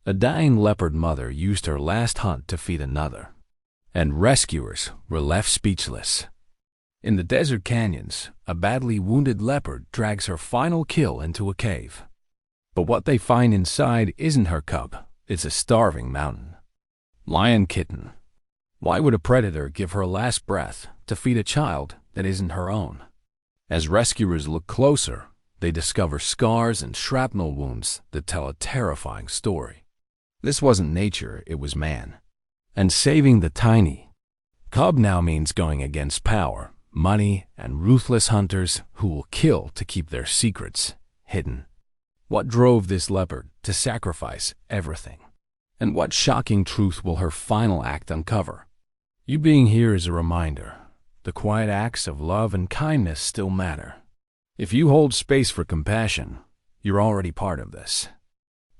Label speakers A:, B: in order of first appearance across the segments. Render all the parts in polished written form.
A: A dying leopard mother used her last hunt to feed another, and rescuers were left speechless. In the desert canyons, a badly wounded leopard drags her final kill into a cave. But what they find inside isn't her cub, it's a starving mountain lion kitten. Why would a predator give her last breath to feed a child that isn't her own? As rescuers look closer, they discover scars and shrapnel wounds that tell a terrifying story. This wasn't nature, it was man. And saving the tiny cub now means going against power, money, and ruthless hunters who will kill to keep their secrets hidden. What drove this leopard to sacrifice everything? And what shocking truth will her final act uncover? You being here is a reminder. The quiet acts of love and kindness still matter. If you hold space for compassion, you're already part of this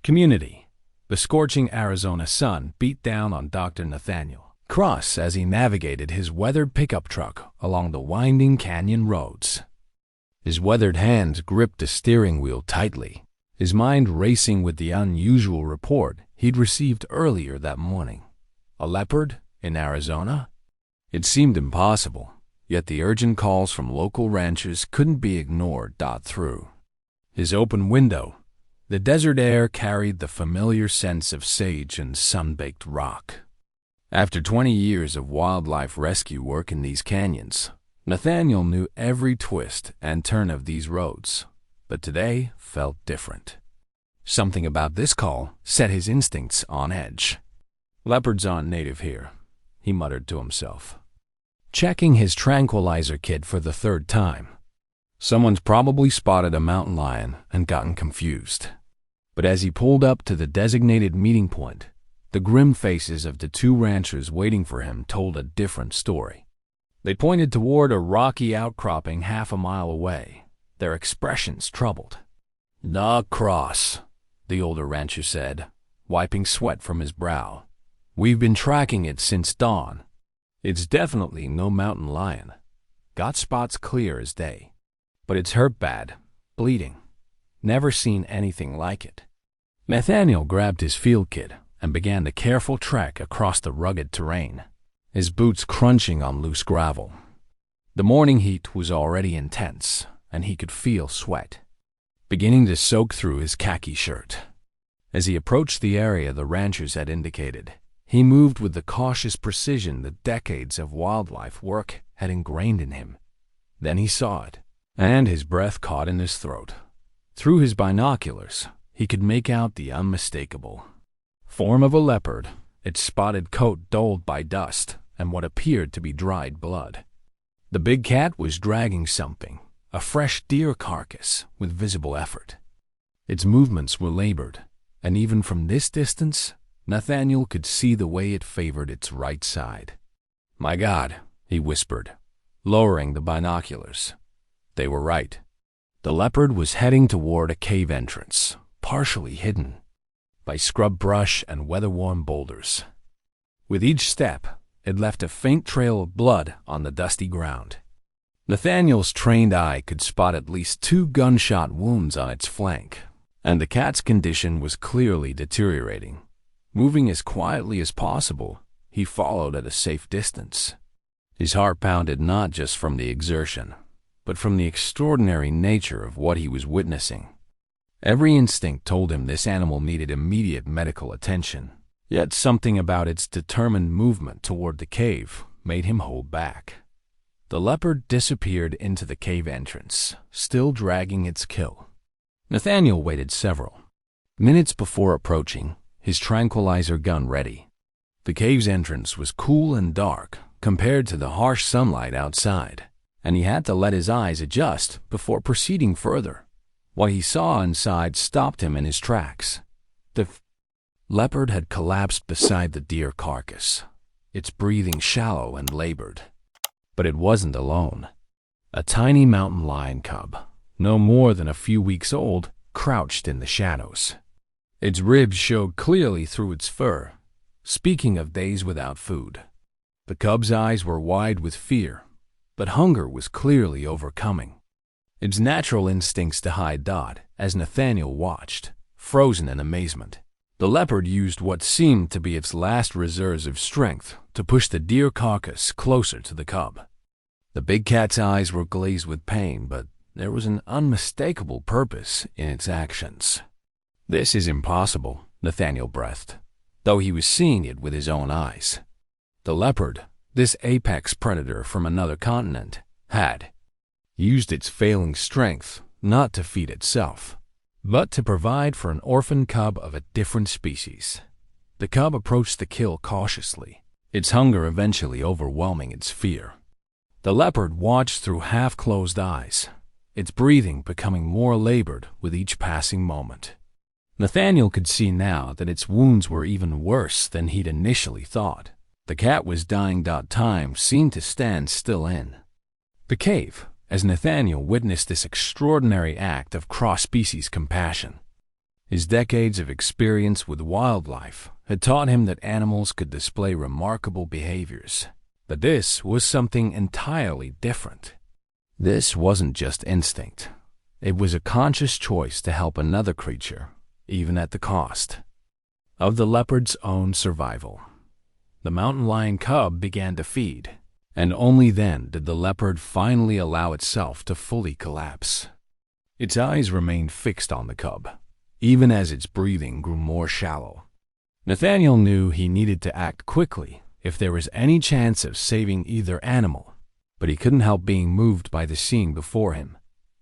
A: community. The scorching Arizona sun beat down on Dr. Nathaniel Cross as he navigated his weathered pickup truck along the winding canyon roads. His weathered hands gripped the steering wheel tightly, his mind racing with the unusual report he'd received earlier that morning. A leopard in Arizona? It seemed impossible, yet the urgent calls from local ranchers couldn't be ignored. Through his open window, the desert air carried the familiar sense of sage and sun-baked rock. After 20 years of wildlife rescue work in these canyons, Nathaniel knew every twist and turn of these roads, but today felt different. Something about this call set his instincts on edge. Leopards aren't native here, he muttered to himself, checking his tranquilizer kit for the third time. Someone's probably spotted a mountain lion and gotten confused. But as he pulled up to the designated meeting point, the grim faces of the two ranchers waiting for him told a different story. They pointed toward a rocky outcropping half a mile away, their expressions troubled. "Dog Cross," the older rancher said, wiping sweat from his brow. "We've been tracking it since dawn. It's definitely no mountain lion. Got spots clear as day. But it's hurt bad, bleeding. Never seen anything like it." Nathaniel grabbed his field kit and began the careful trek across the rugged terrain, his boots crunching on loose gravel. The morning heat was already intense, and he could feel sweat beginning to soak through his khaki shirt. As he approached the area the ranchers had indicated, he moved with the cautious precision that decades of wildlife work had ingrained in him. Then he saw it, and his breath caught in his throat. Through his binoculars, he could make out the unmistakable form of a leopard, its spotted coat dulled by dust and what appeared to be dried blood. The big cat was dragging something, a fresh deer carcass, with visible effort. Its movements were labored, and even from this distance, Nathaniel could see the way it favored its right side. "My God," he whispered, lowering the binoculars. They were right. The leopard was heading toward a cave entrance, partially hidden by scrub brush and weather-worn boulders. With each step, it left a faint trail of blood on the dusty ground. Nathaniel's trained eye could spot at least 2 gunshot wounds on its flank, and the cat's condition was clearly deteriorating. Moving as quietly as possible, he followed at a safe distance. His heart pounded not just from the exertion, but from the extraordinary nature of what he was witnessing. Every instinct told him this animal needed immediate medical attention, yet something about its determined movement toward the cave made him hold back. The leopard disappeared into the cave entrance, still dragging its kill. Nathaniel waited several minutes before approaching, his tranquilizer gun ready. The cave's entrance was cool and dark compared to the harsh sunlight outside, and he had to let his eyes adjust before proceeding further. What he saw inside stopped him in his tracks. The leopard had collapsed beside the deer carcass, its breathing shallow and labored. But it wasn't alone. A tiny mountain lion cub, no more than a few weeks old, crouched in the shadows. Its ribs showed clearly through its fur. Speaking of days without food, the cub's eyes were wide with fear, but hunger was clearly overcoming its natural instincts to hide. As Nathaniel watched, frozen in amazement, The leopard used what seemed to be its last reserves of strength to push the deer carcass closer to the cub. The big cat's eyes were glazed with pain, but there was an unmistakable purpose in its actions. "This is impossible," Nathaniel breathed, though he was seeing it with his own eyes. The leopard, this apex predator from another continent, had used its failing strength not to feed itself, but to provide for an orphan cub of a different species. The cub approached the kill cautiously, its hunger eventually overwhelming its fear. The leopard watched through half-closed eyes, its breathing becoming more labored with each passing moment. Nathaniel could see now that its wounds were even worse than he'd initially thought. The cat was dying. Time seemed to stand still in the cave as Nathaniel witnessed this extraordinary act of cross-species compassion. His decades of experience with wildlife had taught him that animals could display remarkable behaviors, but this was something entirely different. This wasn't just instinct. It was a conscious choice to help another creature, even at the cost of the leopard's own survival. The mountain lion cub began to feed, and only then did the leopard finally allow itself to fully collapse. Its eyes remained fixed on the cub, even as its breathing grew more shallow. Nathaniel knew he needed to act quickly if there was any chance of saving either animal, but he couldn't help being moved by the scene before him.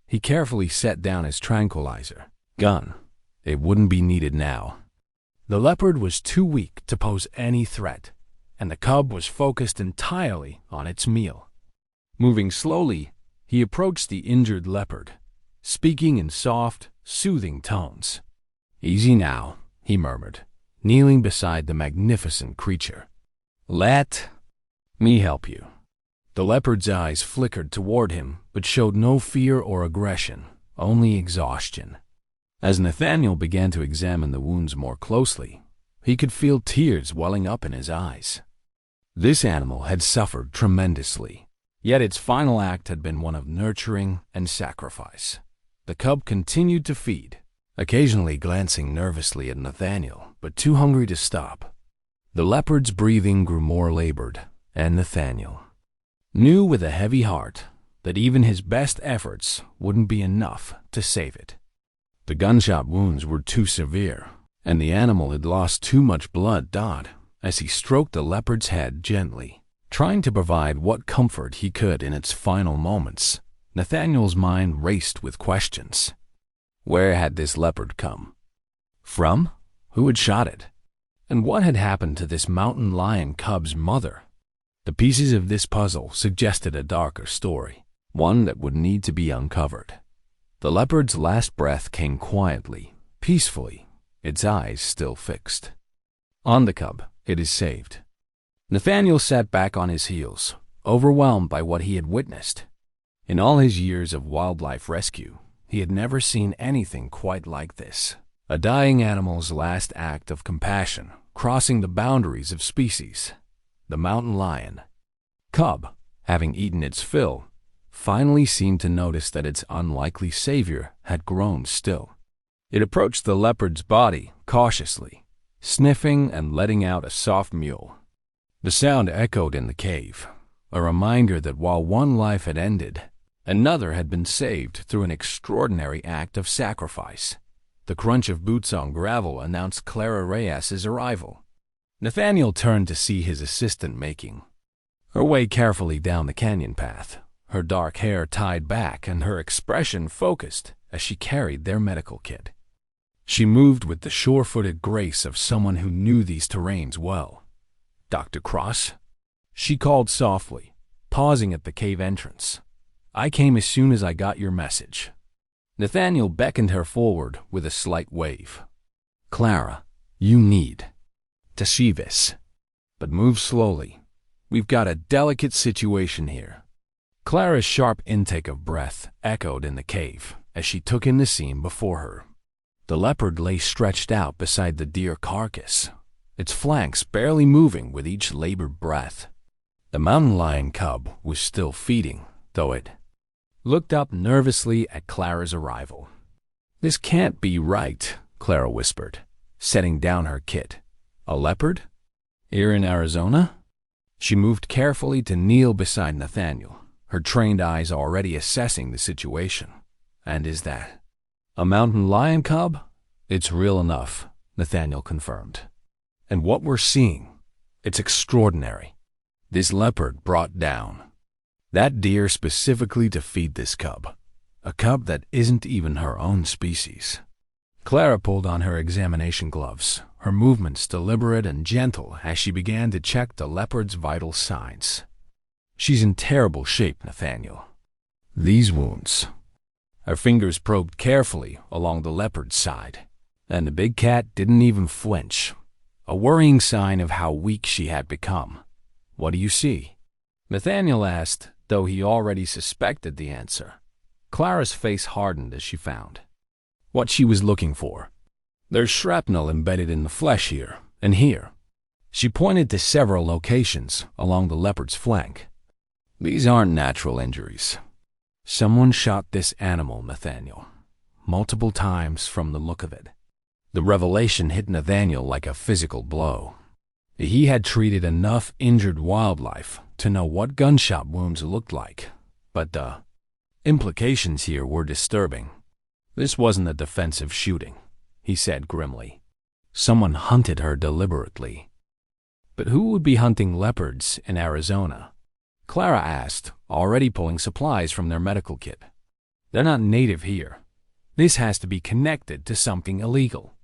A: He carefully set down his tranquilizer gun. It wouldn't be needed now. The leopard was too weak to pose any threat, and the cub was focused entirely on its meal. Moving slowly, he approached the injured leopard, speaking in soft, soothing tones. "Easy now," he murmured, kneeling beside the magnificent creature. "Let me help you." The leopard's eyes flickered toward him, but showed no fear or aggression, only exhaustion. As Nathaniel began to examine the wounds more closely, he could feel tears welling up in his eyes. This animal had suffered tremendously, yet its final act had been one of nurturing and sacrifice. The cub continued to feed, occasionally glancing nervously at Nathaniel, but too hungry to stop. The leopard's breathing grew more labored, and Nathaniel knew with a heavy heart that even his best efforts wouldn't be enough to save it. The gunshot wounds were too severe, and the animal had lost too much blood. As he stroked the leopard's head gently, trying to provide what comfort he could in its final moments, Nathaniel's mind raced with questions. Where had this leopard come from? Who had shot it? And what had happened to this mountain lion cub's mother? The pieces of this puzzle suggested a darker story, one that would need to be uncovered. The leopard's last breath came quietly, peacefully, its eyes still fixed on the cub it is saved. Nathaniel sat back on his heels, overwhelmed by what he had witnessed. In all his years of wildlife rescue, he had never seen anything quite like this. A dying animal's last act of compassion, crossing the boundaries of species. The mountain lion cub, having eaten its fill, finally seemed to notice that its unlikely savior had grown still. It approached the leopard's body cautiously, sniffing and letting out a soft mew. The sound echoed in the cave, a reminder that while one life had ended, another had been saved through an extraordinary act of sacrifice. The crunch of boots on gravel announced Clara Reyes's arrival. Nathaniel turned to see his assistant making her way carefully down the canyon path, her dark hair tied back and her expression focused as she carried their medical kit. She moved with the sure-footed grace of someone who knew these terrains well. "Dr. Cross?" she called softly, pausing at the cave entrance. "I came as soon as I got your message." Nathaniel beckoned her forward with a slight wave. "Clara, you need to see this, but move slowly. We've got a delicate situation here." Clara's sharp intake of breath echoed in the cave as she took in the scene before her. The leopard lay stretched out beside the deer carcass, its flanks barely moving with each labored breath. The mountain lion cub was still feeding, though it looked up nervously at Clara's arrival. "This can't be right," Clara whispered, setting down her kit. A leopard? Here in Arizona? She moved carefully to kneel beside Nathaniel, her trained eyes already assessing the situation. And is that a mountain lion cub? It's real enough, Nathaniel confirmed. And what we're seeing, it's extraordinary. This leopard brought down that deer specifically to feed this cub, a cub that isn't even her own species. Clara pulled on her examination gloves, her movements deliberate and gentle as she began to check the leopard's vital signs. She's in terrible shape, Nathaniel. These wounds. Her fingers probed carefully along the leopard's side, and the big cat didn't even flinch, a worrying sign of how weak she had become. What do you see? Nathaniel asked, though he already suspected the answer. Clara's face hardened as she found what she was looking for. There's shrapnel embedded in the flesh here and here. She pointed to several locations along the leopard's flank. These aren't natural injuries. Someone shot this animal, Nathaniel, multiple times from the look of it. The revelation hit Nathaniel like a physical blow. He had treated enough injured wildlife to know what gunshot wounds looked like, but the implications here were disturbing. This wasn't a defensive shooting, he said grimly. Someone hunted her deliberately. But who would be hunting leopards in Arizona? Clara asked, already pulling supplies from their medical kit. They're not native here. This has to be connected to something illegal.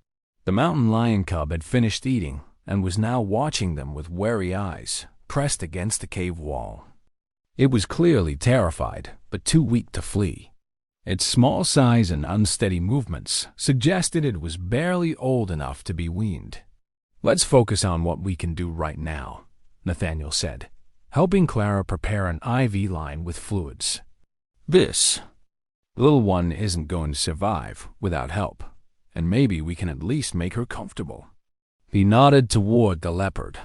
A: The mountain lion cub had finished eating and was now watching them with wary eyes, pressed against the cave wall. It was clearly terrified, but too weak to flee. Its small size and unsteady movements suggested it was barely old enough to be weaned. Let's focus on what we can do right now, Nathaniel said, helping Clara prepare an IV line with fluids. This little one isn't going to survive without help, and maybe we can at least make her comfortable. He nodded toward the leopard.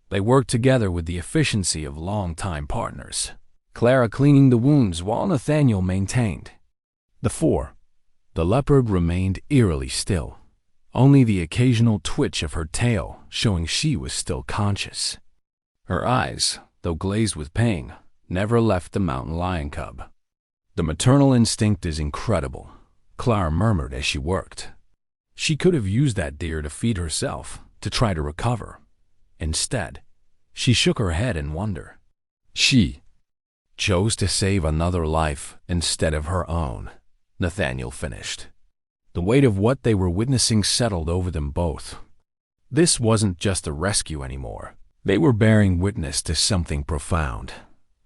A: They worked together with the efficiency of long-time partners, Clara cleaning the wounds while Nathaniel maintained. The leopard remained eerily still, only the occasional twitch of her tail showing she was still conscious. Her eyes, though glazed with pain, never left the mountain lion cub. The maternal instinct is incredible, Clara murmured as she worked. She could have used that deer to feed herself, to try to recover. Instead, she shook her head in wonder. She chose to save another life instead of her own, Nathaniel finished. The weight of what they were witnessing settled over them both. This wasn't just a rescue anymore. They were bearing witness to something profound.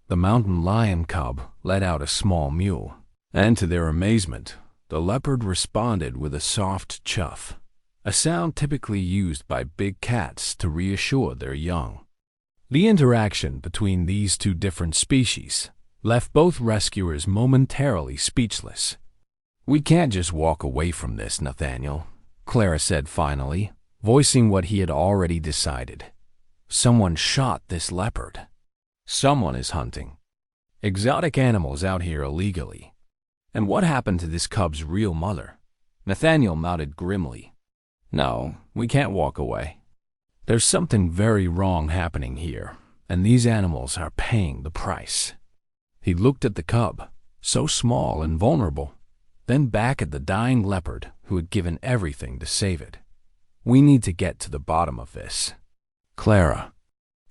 A: The mountain lion cub let out a small mew, and to their amazement, the leopard responded with a soft chuff, a sound typically used by big cats to reassure their young. The interaction between these two different species left both rescuers momentarily speechless. We can't just walk away from this, Nathaniel, Clara said finally, voicing what he had already decided. Someone shot this leopard. Someone is hunting exotic animals out here illegally. And what happened to this cub's real mother? Nathaniel nodded grimly. No, we can't walk away. There's something very wrong happening here, and these animals are paying the price. He looked at the cub, so small and vulnerable, then back at the dying leopard who had given everything to save it. We need to get to the bottom of this. Clara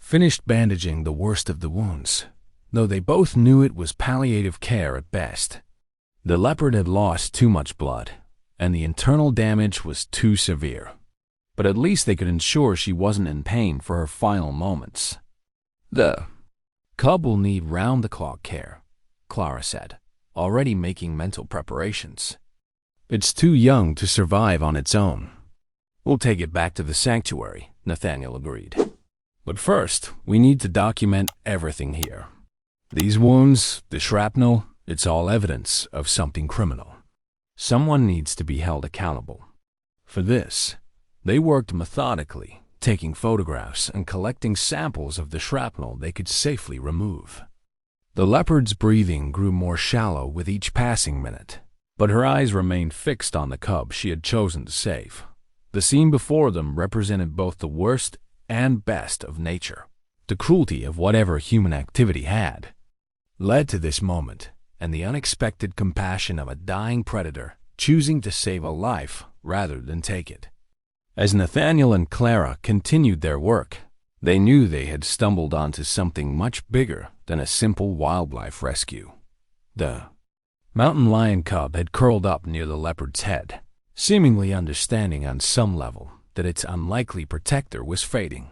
A: finished bandaging the worst of the wounds, though they both knew it was palliative care at best. The leopard had lost too much blood, and the internal damage was too severe. But at least they could ensure she wasn't in pain for her final moments. The cub will need round-the-clock care, Clara said, already making mental preparations. It's too young to survive on its own. We'll take it back to the sanctuary, Nathaniel agreed. But first, we need to document everything here. These wounds, the shrapnel, it's all evidence of something criminal. Someone needs to be held accountable. For this, they worked methodically, taking photographs and collecting samples of the shrapnel they could safely remove. The leopard's breathing grew more shallow with each passing minute, but her eyes remained fixed on the cub she had chosen to save. The scene before them represented both the worst and best of nature. The cruelty of whatever human activity had led to this moment, and the unexpected compassion of a dying predator choosing to save a life rather than take it. As Nathaniel and Clara continued their work, they knew they had stumbled onto something much bigger than a simple wildlife rescue. The mountain lion cub had curled up near the leopard's head, seemingly understanding on some level that its unlikely protector was fading.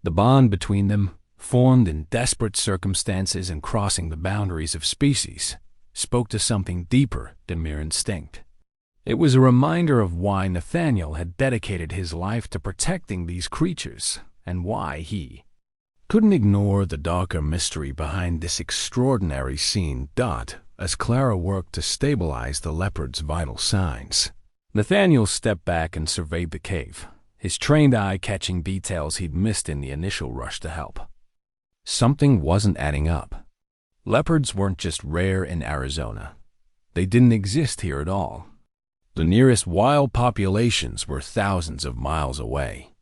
A: The bond between them, formed in desperate circumstances and crossing the boundaries of species, spoke to something deeper than mere instinct. It was a reminder of why Nathaniel had dedicated his life to protecting these creatures, and why he couldn't ignore the darker mystery behind this extraordinary scene. As Clara worked to stabilize the leopard's vital signs, Nathaniel stepped back and surveyed the cave, his trained eye catching details he'd missed in the initial rush to help. Something wasn't adding up. Leopards weren't just rare in Arizona. They didn't exist here at all. The nearest wild populations were thousands of miles away.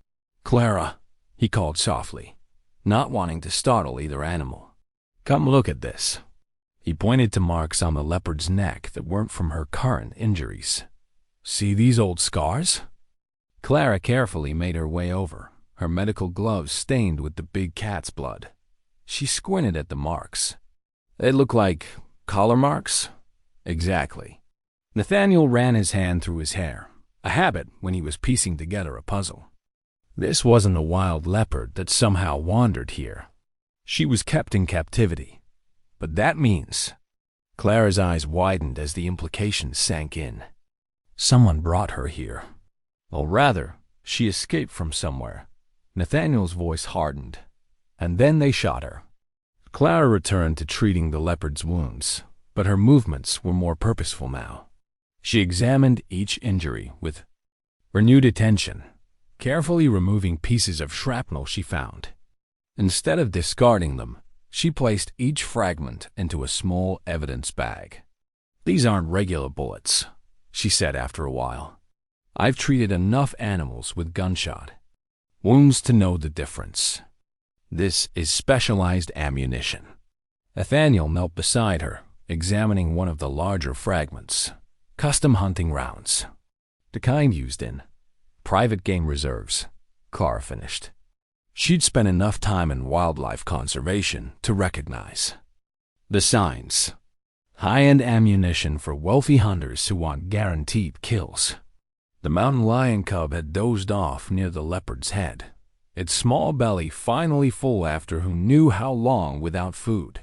A: "Clara," he called softly, not wanting to startle either animal. "Come look at this." He pointed to marks on the leopard's neck that weren't from her current injuries. "See these old scars?" Clara carefully made her way over, her medical gloves stained with the big cat's blood. She squinted at the marks. "They look like collar marks?" "Exactly." Nathaniel ran his hand through his hair, a habit when he was piecing together a puzzle. This wasn't a wild leopard that somehow wandered here. She was kept in captivity. But that means... Clara's eyes widened as the implications sank in. Someone brought her here. Or rather, she escaped from somewhere. Nathaniel's voice hardened. And then they shot her. Clara returned to treating the leopard's wounds, but her movements were more purposeful now. She examined each injury with renewed attention, carefully removing pieces of shrapnel she found. Instead of discarding them, she placed each fragment into a small evidence bag. "These aren't regular bullets," she said after a while. "I've treated enough animals with gunshot wounds to know the difference. This is specialized ammunition." Nathaniel knelt beside her, examining one of the larger fragments. "Custom hunting rounds. The kind used in private game reserves," Clara finished. She'd spent enough time in wildlife conservation to recognize the signs. High-end ammunition for wealthy hunters who want guaranteed kills. The mountain lion cub had dozed off near the leopard's head, its small belly finally full after who knew how long without food.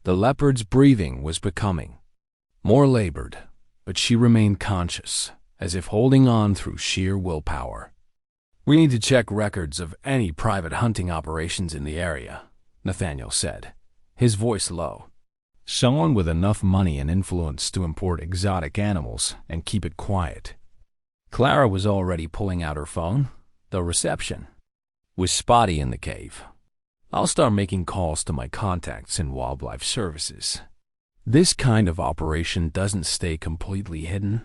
A: The leopard's breathing was becoming more labored, but she remained conscious, as if holding on through sheer willpower. "We need to check records of any private hunting operations in the area," Nathaniel said, his voice low. "Someone with enough money and influence to import exotic animals and keep it quiet." Clara was already pulling out her phone. The reception was spotty in the cave. "I'll start making calls to my contacts in wildlife services. This kind of operation doesn't stay completely hidden.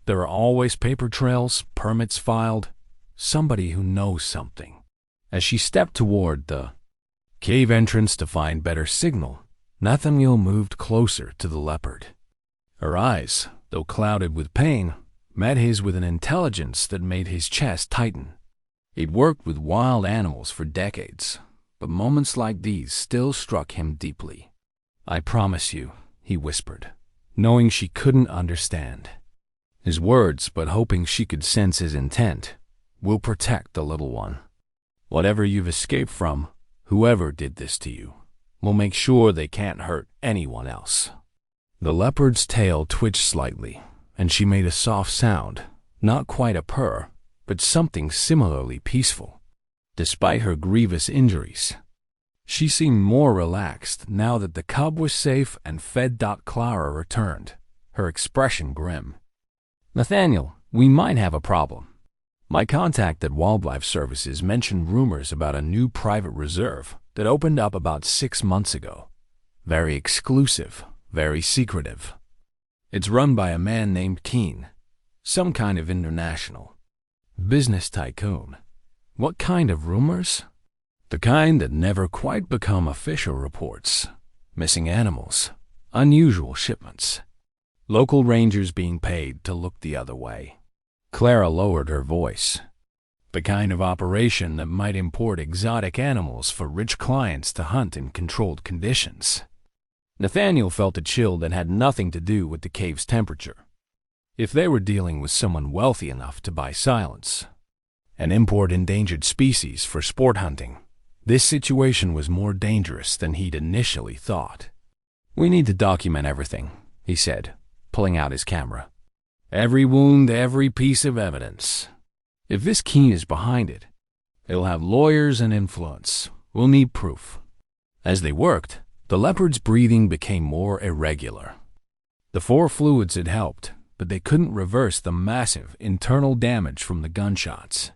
A: There are always paper trails, permits filed, somebody who knows something." As she stepped toward the cave entrance to find better signal, Nathaniel moved closer to the leopard. Her eyes, though clouded with pain, met his with an intelligence that made his chest tighten. He'd worked with wild animals for decades, but moments like these still struck him deeply. "I promise you," he whispered, knowing she couldn't understand his words but hoping she could sense his intent, "we'll protect the little one. Whatever you've escaped from, whoever did this to you, we'll make sure they can't hurt anyone else." The leopard's tail twitched slightly, and she made a soft sound, not quite a purr, but something similarly peaceful. Despite her grievous injuries, she seemed more relaxed now that the cub was safe and fed. Clara returned, her expression grim. "Nathaniel, we might have a problem. My contact at Wildlife Services mentioned rumors about a new private reserve that opened up about 6 months ago. Very exclusive, very secretive. It's run by a man named Keene, some kind of international. Business tycoon. What kind of rumors? The kind that never quite become official reports. Missing animals, unusual shipments, local rangers being paid to look the other way. Clara lowered her voice. The kind of operation that might import exotic animals for rich clients to hunt in controlled conditions. Nathaniel felt a chill that had nothing to do with the cave's temperature. If they were dealing with someone wealthy enough to buy silence and import endangered species for sport hunting, this situation was more dangerous than he'd initially thought. "We need to document everything," he said, pulling out his camera. "Every wound, every piece of evidence. If this Keene is behind it, it'll have lawyers and influence. We'll need proof." As they worked, the leopard's breathing became more irregular. The 4 fluids had helped, but they couldn't reverse the massive internal damage from the gunshots.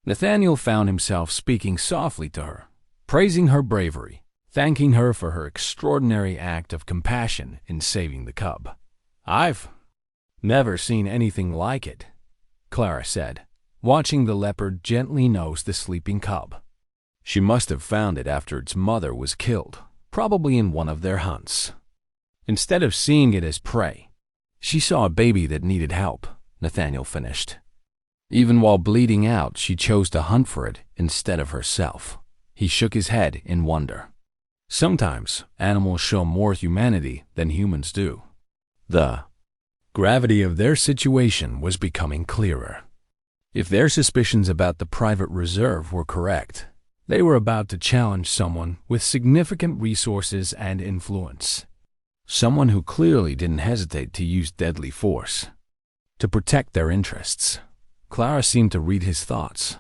A: Nathaniel found himself speaking softly to her, praising her bravery, thanking her for her extraordinary act of compassion in saving the cub. "I've never seen anything like it," Clara said, watching the leopard gently nose the sleeping cub. She must have found it after its mother was killed, probably in one of their hunts. Instead of seeing it as prey, she saw a baby that needed help, Nathaniel finished. Even while bleeding out, she chose to hunt for it instead of herself. He shook his head in wonder. Sometimes animals show more humanity than humans do. The gravity of their situation was becoming clearer. If their suspicions about the private reserve were correct, they were about to challenge someone with significant resources and influence. Someone who clearly didn't hesitate to use deadly force to protect their interests. Clara seemed to read his thoughts.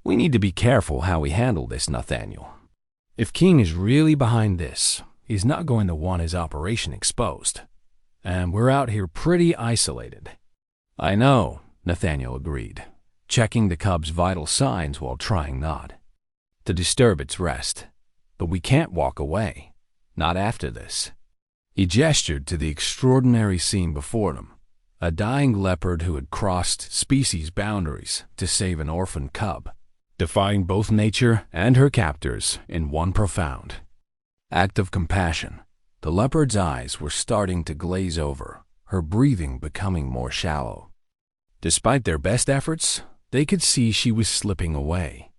A: "We need to be careful how we handle this, Nathaniel. If King is really behind this, he's not going to want his operation exposed. And we're out here pretty isolated." "I know," Nathaniel agreed, checking the cub's vital signs while trying not to disturb its rest. "But we can't walk away. Not after this." He gestured to the extraordinary scene before them. A dying leopard who had crossed species boundaries to save an orphaned cub, defying both nature and her captors in one profound act of compassion. The leopard's eyes were starting to glaze over, her breathing becoming more shallow. Despite their best efforts, they could see she was slipping away.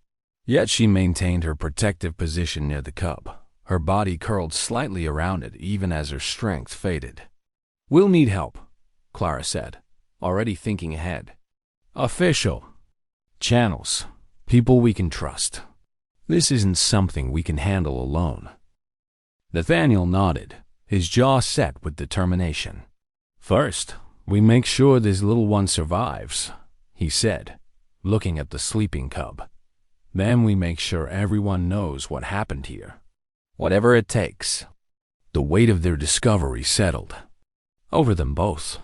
A: Yet she maintained her protective position near the cub, her body curled slightly around it even as her strength faded. "We'll need help," Clara said, already thinking ahead. "Official channels, people we can trust. This isn't something we can handle alone." Nathaniel nodded, his jaw set with determination. "First, we make sure this little one survives," he said, looking at the sleeping cub. "Then we make sure everyone knows what happened here. Whatever it takes." The weight of their discovery settled over them both.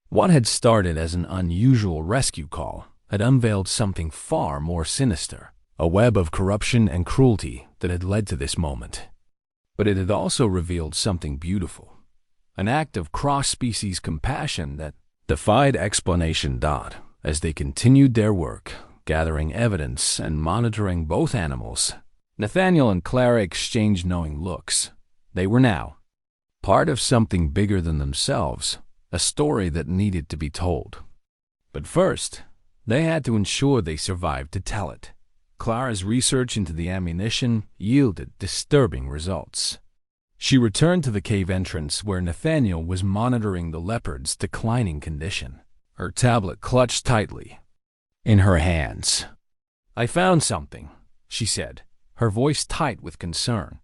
A: What had started as an unusual rescue call had unveiled something far more sinister, a web of corruption and cruelty that had led to this moment. But it had also revealed something beautiful, an act of cross-species compassion that defied explanation. As they continued their work, gathering evidence and monitoring both animals, Nathaniel and Clara exchanged knowing looks. They were now part of something bigger than themselves, a story that needed to be told. But first, they had to ensure they survived to tell it. Clara's research into the ammunition yielded disturbing results. She returned to the cave entrance where Nathaniel was monitoring the leopard's declining condition, her tablet clutched tightly in her hands. "I found something," she said, her voice tight with concern.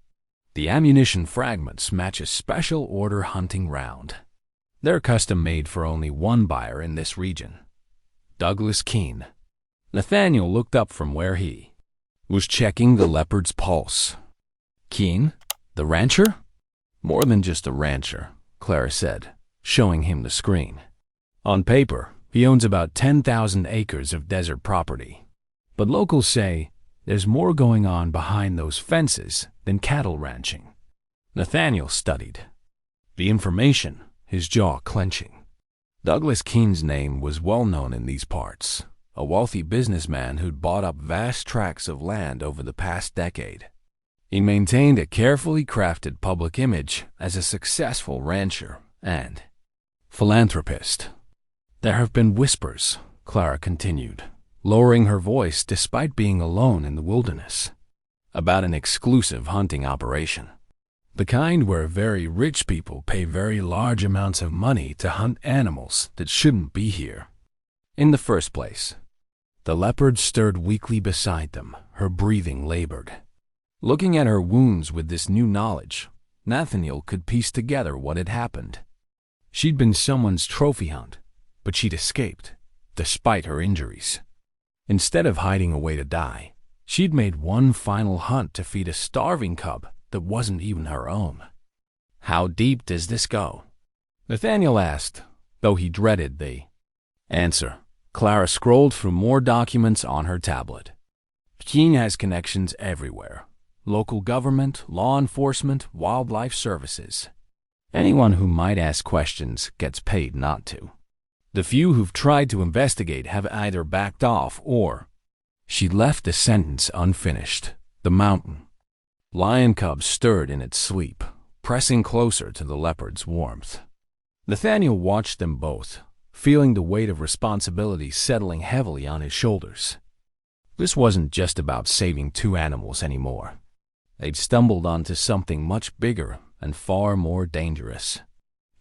A: "The ammunition fragments match a special order hunting round. They're custom-made for only one buyer in this region, Douglas Keene." Nathaniel looked up from where he was checking the leopard's pulse. "Keene? The rancher?" "More than just a rancher," Clara said, showing him the screen. "On paper, he owns about 10,000 acres of desert property. But locals say there's more going on behind those fences than cattle ranching." Nathaniel studied the information, his jaw clenching. Douglas Keene's name was well known in these parts, a wealthy businessman who'd bought up vast tracts of land over the past decade. He maintained a carefully crafted public image as a successful rancher and philanthropist. There have been whispers, Clara continued, lowering her voice despite being alone in the wilderness, about an exclusive hunting operation. The kind where very rich people pay very large amounts of money to hunt animals that shouldn't be here in the first place. The leopard stirred weakly beside them, her breathing labored. Looking at her wounds with this new knowledge, Nathaniel could piece together what had happened. She'd been someone's trophy hunt, but she'd escaped, despite her injuries. Instead of hiding away to die, she'd made one final hunt to feed a starving cub that wasn't even her own. "How deep does this go?" Nathaniel asked, though he dreaded the answer. Clara scrolled through more documents on her tablet. Keene has connections everywhere. Local government, law enforcement, wildlife services. Anyone who might ask questions gets paid not to. The few who've tried to investigate have either backed off or... She left the sentence unfinished. The mountain. Lion cubs stirred in its sleep, pressing closer to the leopard's warmth. Nathaniel watched them both, feeling the weight of responsibility settling heavily on his shoulders. This wasn't just about saving two animals anymore. They'd stumbled onto something much bigger and far more dangerous.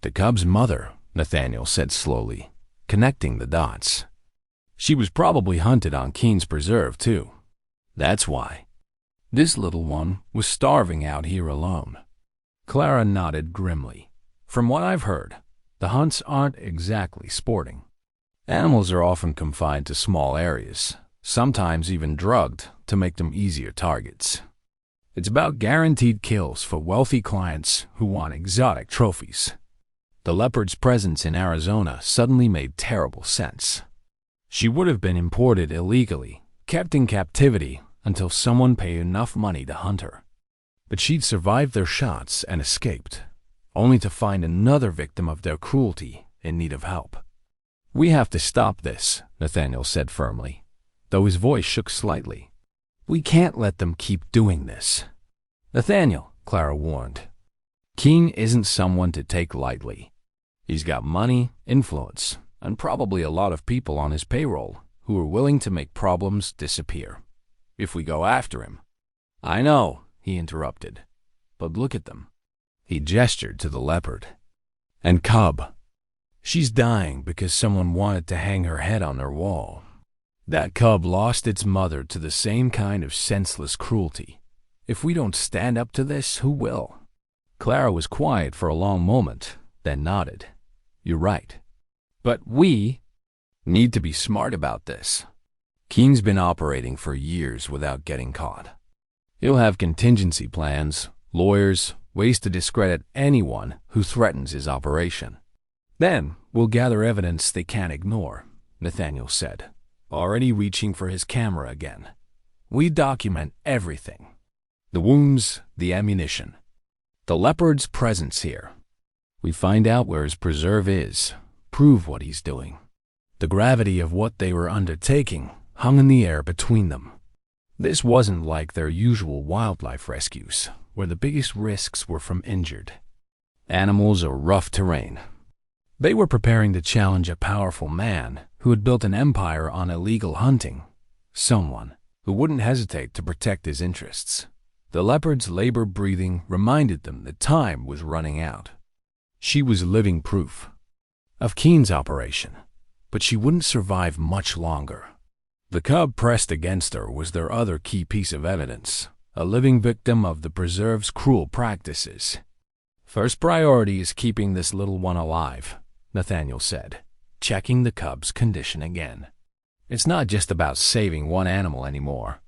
A: The cub's mother, Nathaniel said slowly, connecting the dots. She was probably hunted on Keene's preserve, too. That's why. This little one was starving out here alone. Clara nodded grimly. From what I've heard, the hunts aren't exactly sporting. Animals are often confined to small areas, sometimes even drugged to make them easier targets. It's about guaranteed kills for wealthy clients who want exotic trophies. The leopard's presence in Arizona suddenly made terrible sense. She would have been imported illegally, kept in captivity until someone paid enough money to hunt her. But she'd survived their shots and escaped, only to find another victim of their cruelty in need of help. "We have to stop this," Nathaniel said firmly, though his voice shook slightly. "We can't let them keep doing this." "Nathaniel," Clara warned, "Keene isn't someone to take lightly. He's got money, influence, and probably a lot of people on his payroll who are willing to make problems disappear. If we go after him..." "I know," he interrupted, "but look at them." He gestured to the leopard. "And Cub. She's dying because someone wanted to hang her head on their wall. That cub lost its mother to the same kind of senseless cruelty. If we don't stand up to this, who will?" Clara was quiet for a long moment, then nodded. "You're right. But we need to be smart about this. Keene's been operating for years without getting caught. He'll have contingency plans, lawyers, ways to discredit anyone who threatens his operation. Then we'll gather evidence they can't ignore," Nathaniel said, already reaching for his camera again. "We document everything. The wounds, the ammunition, the leopard's presence here. We find out where his preserve is, prove what he's doing." The gravity of what they were undertaking hung in the air between them. This wasn't like their usual wildlife rescues, where the biggest risks were from injured animals or rough terrain. They were preparing to challenge a powerful man who had built an empire on illegal hunting, someone who wouldn't hesitate to protect his interests. The leopard's labored breathing reminded them that time was running out. She was living proof of Keene's operation, but she wouldn't survive much longer. The cub pressed against her was their other key piece of evidence, a living victim of the preserve's cruel practices. "First priority is keeping this little one alive," Nathaniel said, checking the cub's condition again. "It's not just about saving one animal anymore.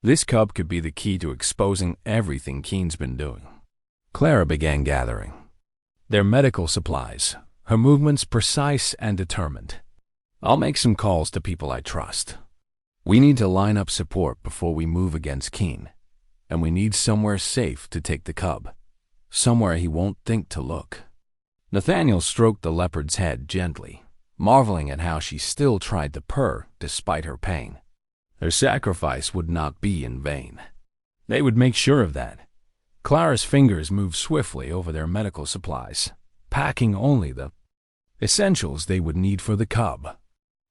A: This cub could be the key to exposing everything Keene's been doing." Clara began gathering their medical supplies, her movements precise and determined. "I'll make some calls to people I trust. We need to line up support before we move against Keene, and we need somewhere safe to take the cub, somewhere he won't think to look." Nathaniel stroked the leopard's head gently, marveling at how she still tried to purr despite her pain. Her sacrifice would not be in vain. They would make sure of that. Clara's fingers moved swiftly over their medical supplies, packing only the essentials they would need for the cub.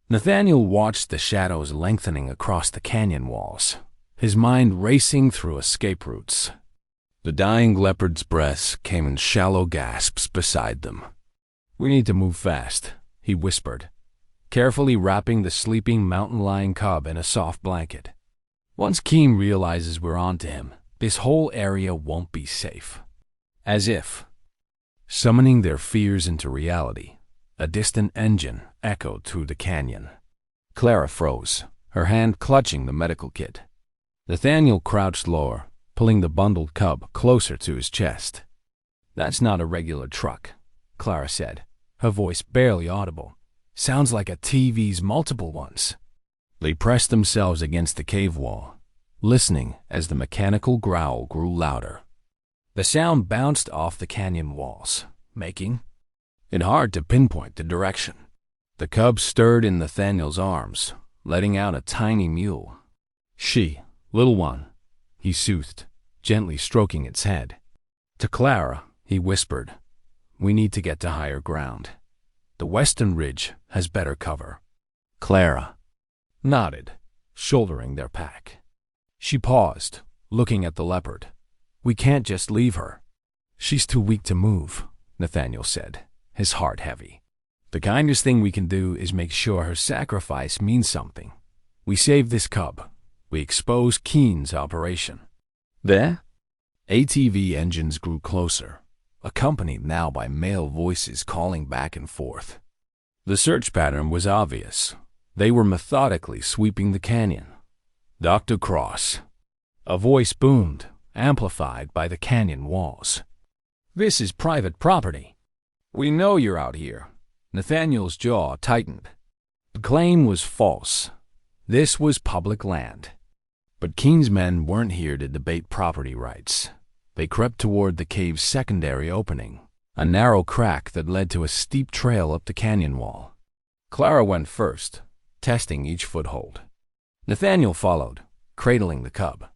A: Nathaniel watched the shadows lengthening across the canyon walls, his mind racing through escape routes. The dying leopard's breaths came in shallow gasps beside them. "We need to move fast," he whispered, carefully wrapping the sleeping mountain lion cub in a soft blanket. "Once Keem realizes we're onto him, this whole area won't be safe." As if summoning their fears into reality, a distant engine echoed through the canyon. Clara froze, her hand clutching the medical kit. Nathaniel crouched lower, pulling the bundled cub closer to his chest. "That's not a regular truck," Clara said, her voice barely audible. "Sounds like a TV's multiple ones." They pressed themselves against the cave wall, listening as the mechanical growl grew louder. The sound bounced off the canyon walls, making it hard to pinpoint the direction. The cub stirred in Nathaniel's arms, letting out a tiny mew. "She, little one," he soothed, gently stroking its head. To Clara, he whispered, "We need to get to higher ground. The western ridge has better cover." Clara nodded, shouldering their pack. She paused, looking at the leopard. "We can't just leave her." "She's too weak to move," Nathaniel said, his heart heavy. "The kindest thing we can do is make sure her sacrifice means something. We save this cub. We expose Keen's operation." There, ATV engines grew closer, accompanied now by male voices calling back and forth. The search pattern was obvious. They were methodically sweeping the canyon. "Dr. Cross," a voice boomed, amplified by the canyon walls. "This is private property." "We know you're out here." Nathaniel's jaw tightened. The claim was false. This was public land. But Keen's men weren't here to debate property rights. They crept toward the cave's secondary opening, a narrow crack that led to a steep trail up the canyon wall. Clara went first, testing each foothold. Nathaniel followed, cradling the cub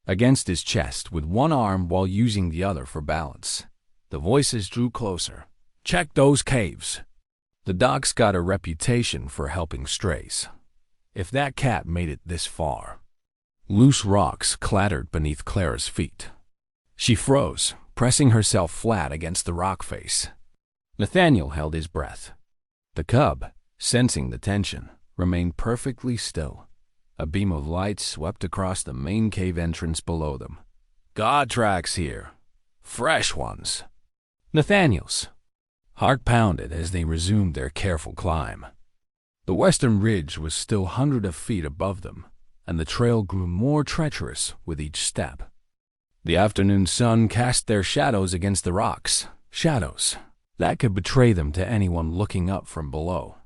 A: against his chest with one arm while using the other for balance. The voices drew closer. "Check those caves." The doc's got a reputation for helping strays. If that cat made it this far. Loose rocks clattered beneath Clara's feet. She froze, pressing herself flat against the rock face. Nathaniel held his breath. The cub, sensing the tension, remained perfectly still. A beam of light swept across the main cave entrance below them. "God tracks here. Fresh ones." Nathaniel's heart pounded as they resumed their careful climb. The western ridge was still hundreds of feet above them, and the trail grew more treacherous with each step. The afternoon sun cast their shadows against the rocks, shadows that could betray them to anyone looking up from below.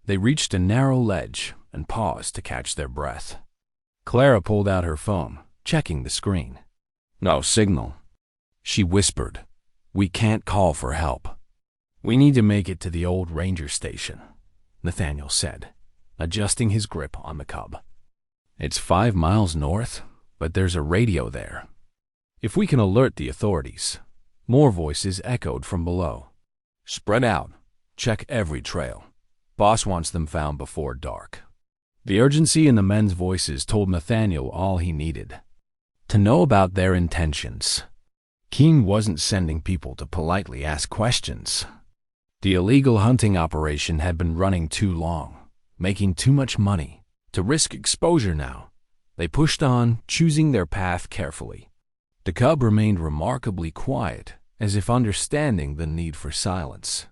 A: They reached a narrow ledge and paused to catch their breath. Clara pulled out her phone, checking the screen. "No signal," she whispered. "We can't call for help." "We need to make it to the old ranger station," Nathaniel said, adjusting his grip on the cub. "It's 5 miles north, but there's a radio there. If we can alert the authorities." More voices echoed from below. "Spread out. Check every trail. Boss wants them found before dark." The urgency in the men's voices told Nathaniel all he needed to know about their intentions. Keen wasn't sending people to politely ask questions. The illegal hunting operation had been running too long, making too much money to risk exposure now. They pushed on, choosing their path carefully. The cub remained remarkably quiet, as if understanding the need for silence.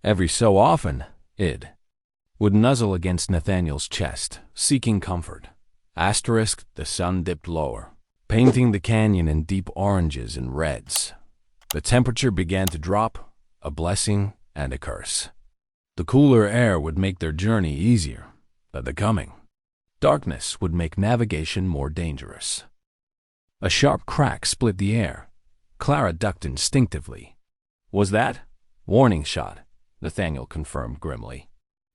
A: Every so often, it would nuzzle against Nathaniel's chest, seeking comfort. Asterisk, the sun dipped lower, painting the canyon in deep oranges and reds. The temperature began to drop, a blessing and a curse. The cooler air would make their journey easier, but the coming darkness would make navigation more dangerous. A sharp crack split the air. Clara ducked instinctively. "Was that?" "Warning shot," Nathaniel confirmed grimly.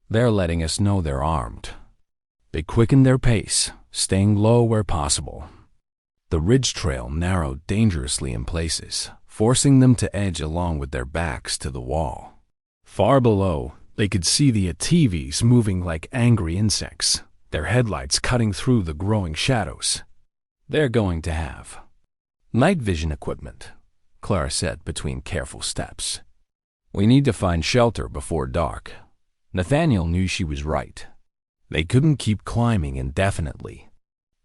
A: They're letting us know they're armed. They quickened their pace, staying low where possible. The ridge trail narrowed dangerously in places, forcing them to edge along with their backs to the wall. Far below, they could see the ATVs moving like angry insects, their headlights cutting through the growing shadows. They're going to have night vision equipment, Clara said between careful steps. We need to find shelter before dark. Nathaniel knew she was right. They couldn't keep climbing indefinitely.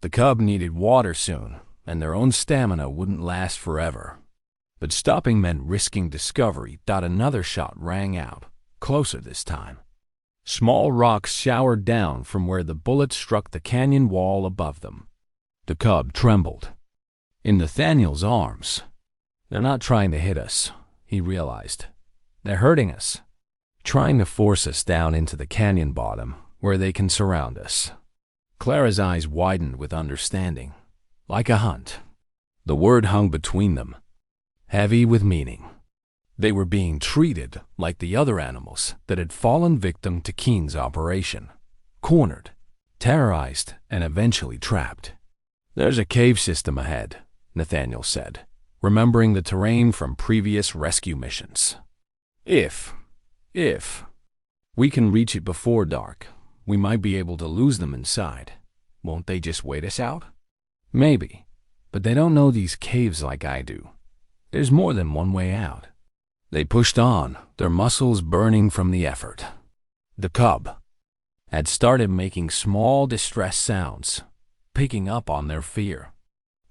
A: The cub needed water soon, and their own stamina wouldn't last forever. But stopping meant risking discovery. Another shot rang out, closer this time. Small rocks showered down from where the bullet struck the canyon wall above them. The cub trembled. In Nathaniel's arms. They're not trying to hit us, he realized. They're hurting us, trying to force us down into the canyon bottom where they can surround us. Clara's eyes widened with understanding. Like a hunt. The word hung between them, heavy with meaning. They were being treated like the other animals that had fallen victim to Keen's operation. Cornered, terrorized, and eventually trapped. There's a cave system ahead, Nathaniel said, remembering the terrain from previous rescue missions. If we can reach it before dark, we might be able to lose them inside. Won't they just wait us out? Maybe, but they don't know these caves like I do. There's more than one way out. They pushed on, their muscles burning from the effort. The cub had started making small distress sounds, picking up on their fear.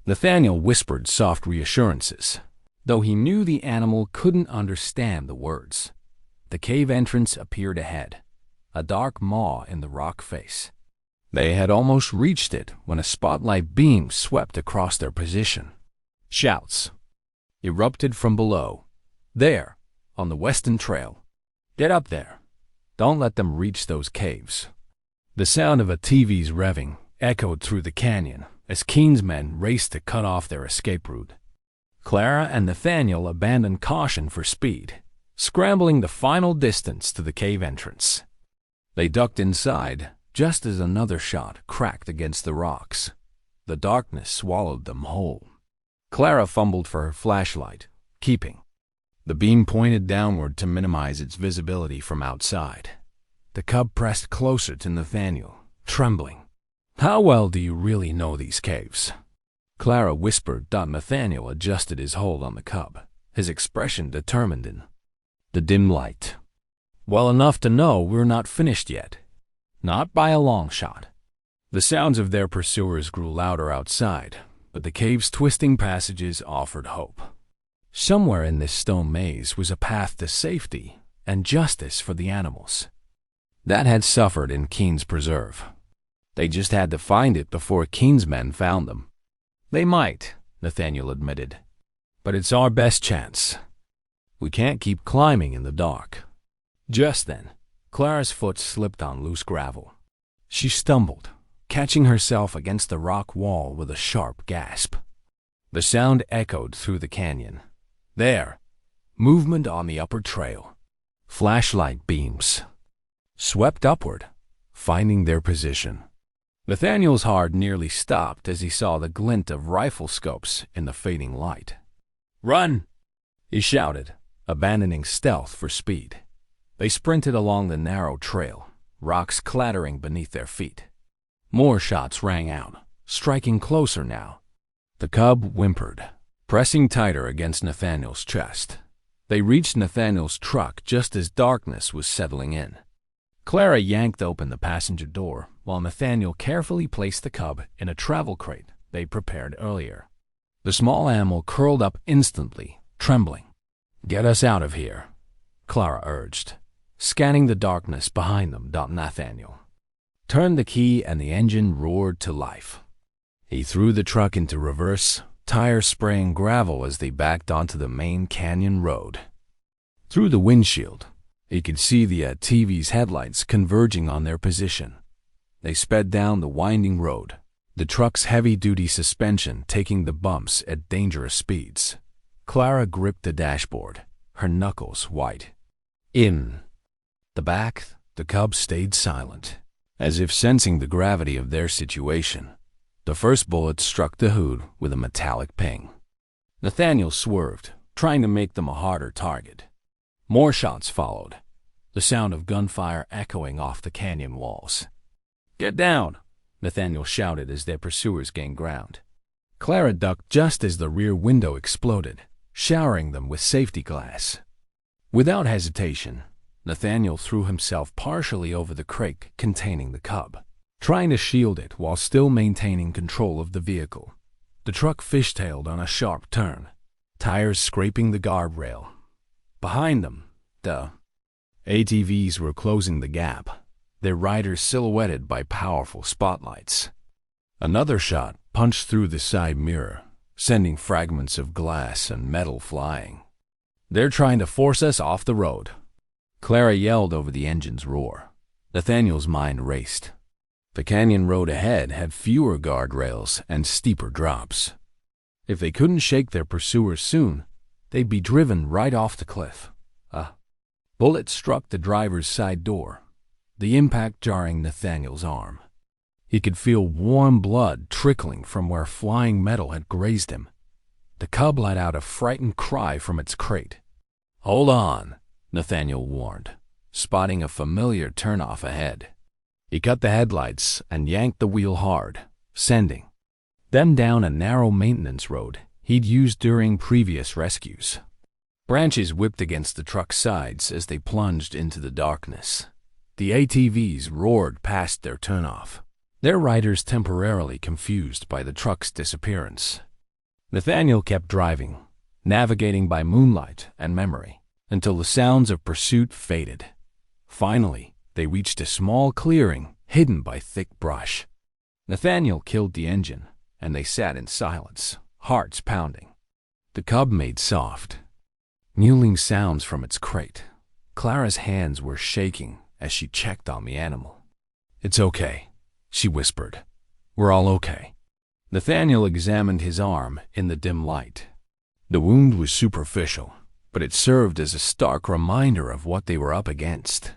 A: Nathaniel whispered soft reassurances, though he knew the animal couldn't understand the words. The cave entrance appeared ahead, a dark maw in the rock face. They had almost reached it when a spotlight beam swept across their position. Shouts erupted from below. There, on the western trail. Get up there. Don't let them reach those caves. The sound of ATVs revving echoed through the canyon as Keen's men raced to cut off their escape route. Clara and Nathaniel abandoned caution for speed, scrambling the final distance to the cave entrance. They ducked inside just as another shot cracked against the rocks. The darkness swallowed them whole. Clara fumbled for her flashlight, keeping. The beam pointed downward to minimize its visibility from outside. The cub pressed closer to Nathaniel, trembling. How well do you really know these caves? Clara whispered. Nathaniel adjusted his hold on the cub, his expression determined in the dim light. Well enough to know we're not finished yet. Not by a long shot. The sounds of their pursuers grew louder outside, but the cave's twisting passages offered hope. Somewhere in this stone maze was a path to safety and justice for the animals that had suffered in Keen's preserve. They just had to find it before Keen's men found them. They might, Nathaniel admitted, but it's our best chance. We can't keep climbing in the dark. Just then, Clara's foot slipped on loose gravel. She stumbled, catching herself against the rock wall with a sharp gasp. The sound echoed through the canyon. There, movement on the upper trail. Flashlight beams swept upward, finding their position. Nathaniel's heart nearly stopped as he saw the glint of rifle scopes in the fading light. Run! He shouted, abandoning stealth for speed. They sprinted along the narrow trail, rocks clattering beneath their feet. More shots rang out, striking closer now. The cub whimpered, pressing tighter against Nathaniel's chest. They reached Nathaniel's truck just as darkness was settling in. Clara yanked open the passenger door while Nathaniel carefully placed the cub in a travel crate they'd prepared earlier. The small animal curled up instantly, trembling. Get us out of here, Clara urged, scanning the darkness behind them. Nathaniel turned the key and the engine roared to life. He threw the truck into reverse, tires spraying gravel as they backed onto the main canyon road. Through the windshield, he could see the ATV's headlights converging on their position. They sped down the winding road, the truck's heavy-duty suspension taking the bumps at dangerous speeds. Clara gripped the dashboard, her knuckles white. In the back, the cubs stayed silent, as if sensing the gravity of their situation. The first bullet struck the hood with a metallic ping. Nathaniel swerved, trying to make them a harder target. More shots followed, the sound of gunfire echoing off the canyon walls. "Get down!" Nathaniel shouted as their pursuers gained ground. Clara ducked just as the rear window exploded, showering them with safety glass. Without hesitation, Nathaniel threw himself partially over the crate containing the cub, trying to shield it while still maintaining control of the vehicle. The truck fishtailed on a sharp turn, tires scraping the guardrail. Behind them, the ATVs were closing the gap, their riders silhouetted by powerful spotlights. Another shot punched through the side mirror, sending fragments of glass and metal flying. "They're trying to force us off the road," Clara yelled over the engine's roar. Nathaniel's mind raced. The canyon road ahead had fewer guardrails and steeper drops. If they couldn't shake their pursuers soon, they'd be driven right off the cliff. A bullet struck the driver's side door, the impact jarring Nathaniel's arm. He could feel warm blood trickling from where flying metal had grazed him. The cub let out a frightened cry from its crate. "Hold on," Nathaniel warned, spotting a familiar turnoff ahead. He cut the headlights and yanked the wheel hard, sending them down a narrow maintenance road he'd used during previous rescues. Branches whipped against the truck's sides as they plunged into the darkness. The ATVs roared past their turnoff, their riders temporarily confused by the truck's disappearance. Nathaniel kept driving, navigating by moonlight and memory, until the sounds of pursuit faded. Finally, they reached a small clearing hidden by thick brush. Nathaniel killed the engine, and they sat in silence, hearts pounding. The cub made soft, mewling sounds from its crate. Clara's hands were shaking as she checked on the animal. "It's okay," she whispered. "We're all okay." Nathaniel examined his arm in the dim light. The wound was superficial, but it served as a stark reminder of what they were up against.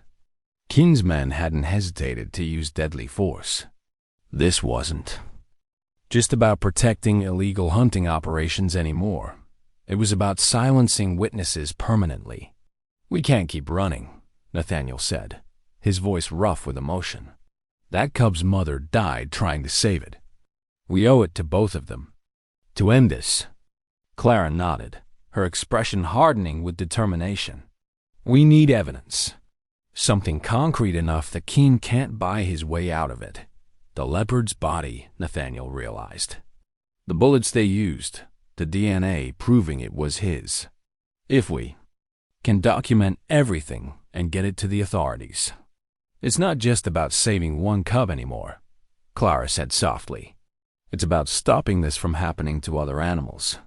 A: King's men hadn't hesitated to use deadly force. This wasn't just about protecting illegal hunting operations anymore. It was about silencing witnesses permanently. "We can't keep running," Nathaniel said, his voice rough with emotion. "That cub's mother died trying to save it. We owe it to both of them to end this." Clara nodded, her expression hardening with determination. "We need evidence. Something concrete enough that Keene can't buy his way out of it." The leopard's body, Nathaniel realized. The bullets they used, the DNA proving it was his. If we can document everything and get it to the authorities. "It's not just about saving one cub anymore," Clara said softly. "It's about stopping this from happening to other animals."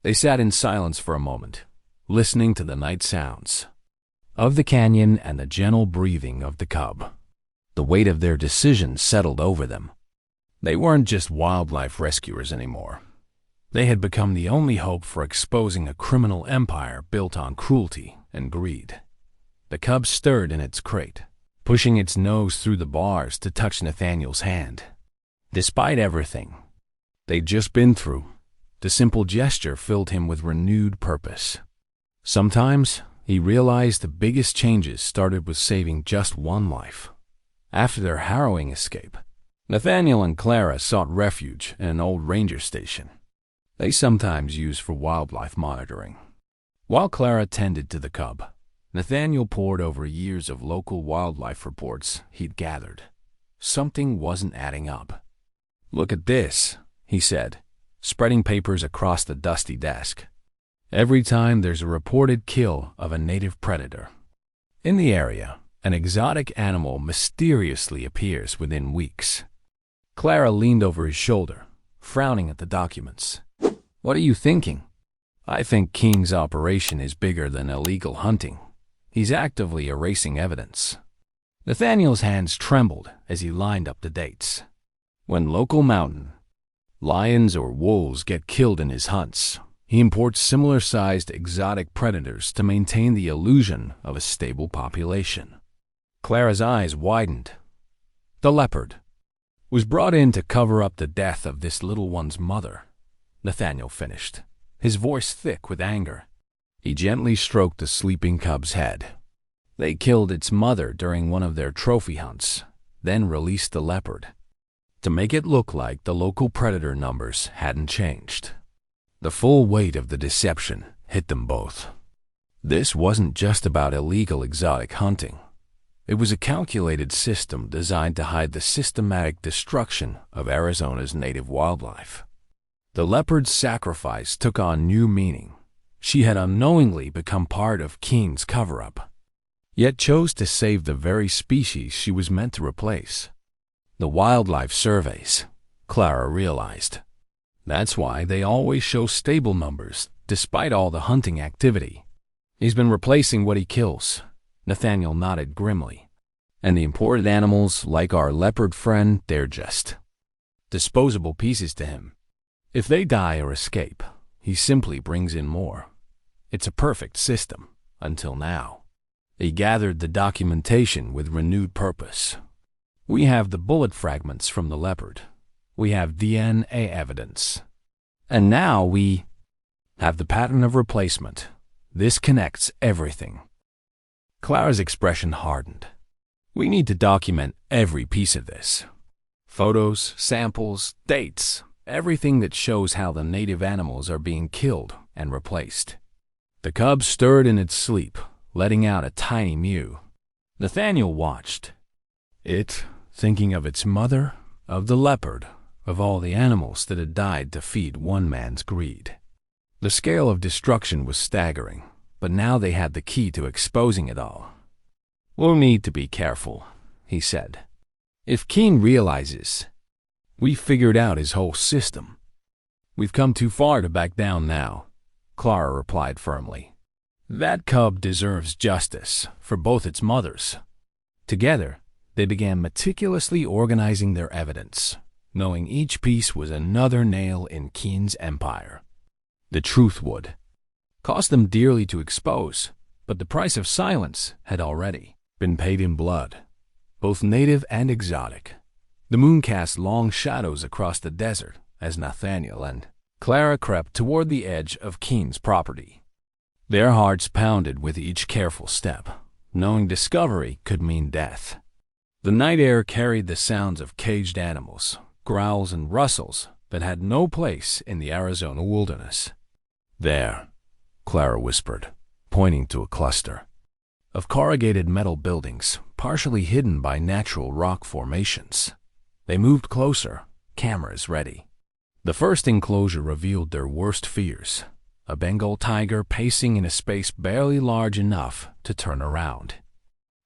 A: They sat in silence for a moment, listening to the night sounds of the canyon and the gentle breathing of the cub. The weight of their decision settled over them. They weren't just wildlife rescuers anymore. They had become the only hope for exposing a criminal empire built on cruelty and greed. The cub stirred in its crate, pushing its nose through the bars to touch Nathaniel's hand. Despite everything they'd just been through, the simple gesture filled him with renewed purpose. Sometimes he realized the biggest changes started with saving just one life. After their harrowing escape, Nathaniel and Clara sought refuge in an old ranger station they sometimes used for wildlife monitoring. While Clara tended to the cub, Nathaniel pored over years of local wildlife reports he'd gathered. Something wasn't adding up. "Look at this," he said, spreading papers across the dusty desk. "Every time there's a reported kill of a native predator in the area, an exotic animal mysteriously appears within weeks." Clara leaned over his shoulder, frowning at the documents. "What are you thinking?" "I think King's operation is bigger than illegal hunting. He's actively erasing evidence." Nathaniel's hands trembled as he lined up the dates. When local mountain lions or wolves get killed in his hunts, he imports similar-sized exotic predators to maintain the illusion of a stable population. Clara's eyes widened. The leopard was brought in to cover up the death of this little one's mother, Nathaniel finished, his voice thick with anger. He gently stroked the sleeping cub's head. They killed its mother during one of their trophy hunts, then released the leopard to make it look like the local predator numbers hadn't changed. The full weight of the deception hit them both. This wasn't just about illegal exotic hunting. It was a calculated system designed to hide the systematic destruction of Arizona's native wildlife. The leopard's sacrifice took on new meaning. She had unknowingly become part of Keen's cover-up, yet chose to save the very species she was meant to replace. The wildlife surveys, Clara realized. That's why they always show stable numbers, despite all the hunting activity. He's been replacing what he kills, Nathaniel nodded grimly. And the imported animals, like our leopard friend, they're just disposable pieces to him. If they die or escape, he simply brings in more. It's a perfect system, until now. He gathered the documentation with renewed purpose. We have the bullet fragments from the leopard. We have DNA evidence. And now we have the pattern of replacement. This connects everything. Clara's expression hardened. We need to document every piece of this. Photos, samples, dates, everything that shows how the native animals are being killed and replaced. The cub stirred in its sleep, letting out a tiny mew. Nathaniel watched. It, thinking of its mother, of the leopard, of all the animals that had died to feed one man's greed. The scale of destruction was staggering, but now they had the key to exposing it all. We'll need to be careful, he said. If Keen realizes we've figured out his whole system, we've come too far to back down now, Clara replied firmly. That cub deserves justice for both its mothers. Together, they began meticulously organizing their evidence, knowing each piece was another nail in Keen's empire. The truth would cost them dearly to expose, but the price of silence had already been paid in blood, both native and exotic. The moon cast long shadows across the desert as Nathaniel and Clara crept toward the edge of Keen's property. Their hearts pounded with each careful step, knowing discovery could mean death. The night air carried the sounds of caged animals, growls and rustles that had no place in the Arizona wilderness. There, Clara whispered, pointing to a cluster of corrugated metal buildings, partially hidden by natural rock formations. They moved closer, cameras ready. The first enclosure revealed their worst fears, a Bengal tiger pacing in a space barely large enough to turn around.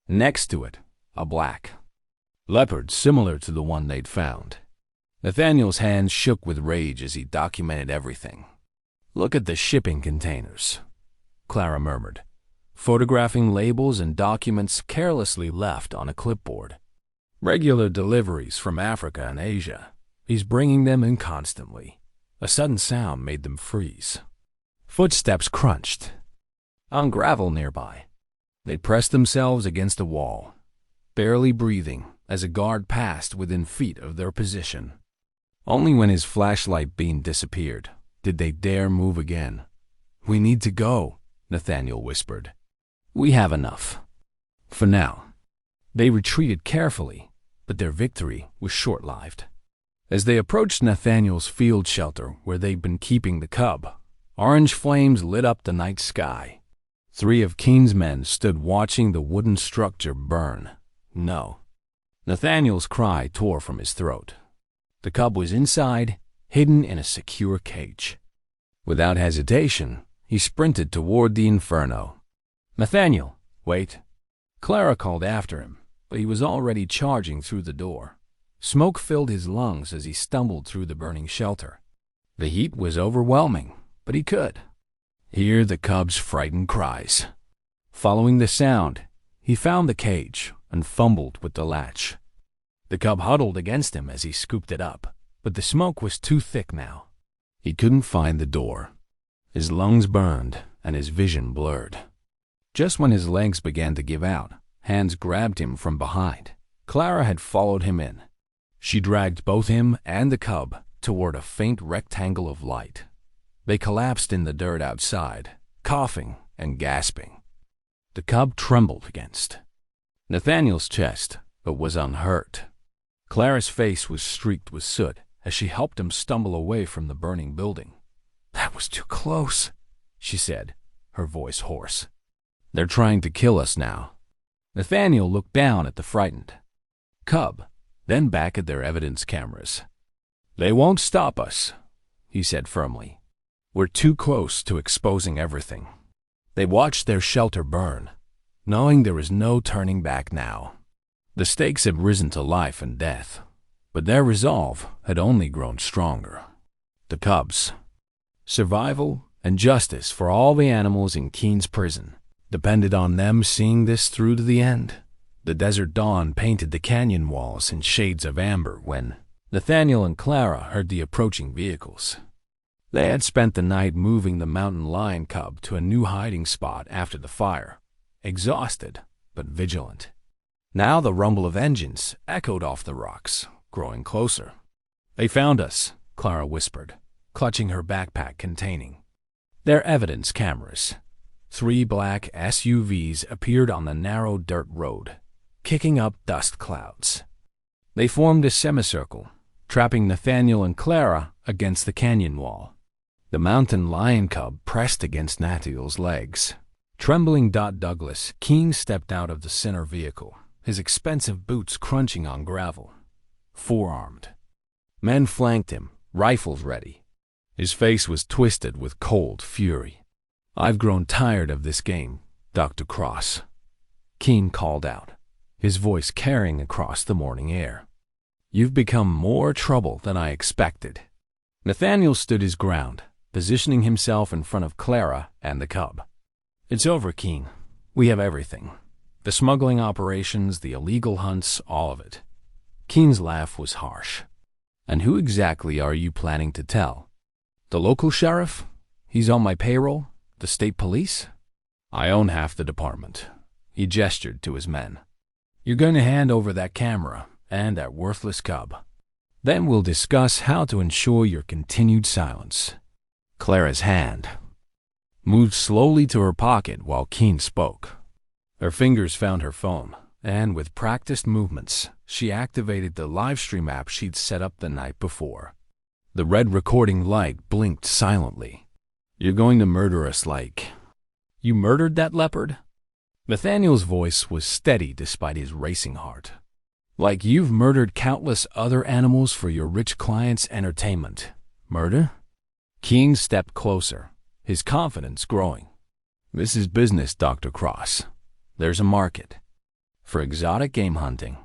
A: Next to it, a black leopard similar to the one they'd found. Nathaniel's hands shook with rage as he documented everything. Look at the shipping containers, Clara murmured, photographing labels and documents carelessly left on a clipboard. Regular deliveries from Africa and Asia. He's bringing them in constantly. A sudden sound made them freeze. Footsteps crunched on gravel nearby. They pressed themselves against a wall, barely breathing as a guard passed within feet of their position. Only when his flashlight beam disappeared did they dare move again. We need to go, Nathaniel whispered. We have enough. For now. They retreated carefully, but their victory was short-lived. As they approached Nathaniel's field shelter where they'd been keeping the cub, orange flames lit up the night sky. 3 of Keen's men stood watching the wooden structure burn. No. Nathaniel's cry tore from his throat. The cub was inside, hidden in a secure cage. Without hesitation, he sprinted toward the inferno. Nathaniel, wait. Clara called after him, but he was already charging through the door. Smoke filled his lungs as he stumbled through the burning shelter. The heat was overwhelming, but he could hear the cub's frightened cries. Following the sound, he found the cage and fumbled with the latch. The cub huddled against him as he scooped it up, but the smoke was too thick now. He couldn't find the door. His lungs burned and his vision blurred. Just when his legs began to give out, hands grabbed him from behind. Clara had followed him in. She dragged both him and the cub toward a faint rectangle of light. They collapsed in the dirt outside, coughing and gasping. The cub trembled against Nathaniel's chest, but was unhurt. Clara's face was streaked with soot as she helped him stumble away from the burning building. "That was too close," she said, her voice hoarse. "They're trying to kill us now." Nathaniel looked down at the frightened cub, then back at their evidence cameras. "They won't stop us," he said firmly. "We're too close to exposing everything." They watched their shelter burn, knowing there was no turning back now. The stakes had risen to life and death, but their resolve had only grown stronger. The cub's survival and justice for all the animals in Keene's prison depended on them seeing this through to the end. The desert dawn painted the canyon walls in shades of amber when Nathaniel and Clara heard the approaching vehicles. They had spent the night moving the mountain lion cub to a new hiding spot after the fire, exhausted but vigilant. Now the rumble of engines echoed off the rocks, growing closer. "They found us," Clara whispered, clutching her backpack containing their evidence cameras. 3 black SUVs appeared on the narrow dirt road, kicking up dust clouds. They formed a semicircle, trapping Nathaniel and Clara against the canyon wall. The mountain lion cub pressed against Nathaniel's legs. Trembling Douglas, Keene stepped out of the center vehicle, his expensive boots crunching on gravel. Forearmed. Men flanked him, rifles ready. His face was twisted with cold fury. "I've grown tired of this game, Dr. Cross," Keene called out, his voice carrying across the morning air. "You've become more trouble than I expected." Nathaniel stood his ground, positioning himself in front of Clara and the cub. "It's over, Keene. We have everything. The smuggling operations, the illegal hunts, all of it." Keene's laugh was harsh. "And who exactly are you planning to tell? The local sheriff? He's on my payroll? The state police? I own half the department." He gestured to his men. "You're going to hand over that camera and that worthless cub. Then we'll discuss how to ensure your continued silence." Clara's hand moved slowly to her pocket while Keene spoke. Her fingers found her phone, and with practiced movements, she activated the live stream app she'd set up the night before. The red recording light blinked silently. "You're going to murder us like you murdered that leopard?" Nathaniel's voice was steady despite his racing heart. "Like you've murdered countless other animals for your rich clients' entertainment. Murder?" Keene stepped closer, his confidence growing. "This is business, Dr. Cross. There's a market for exotic game hunting.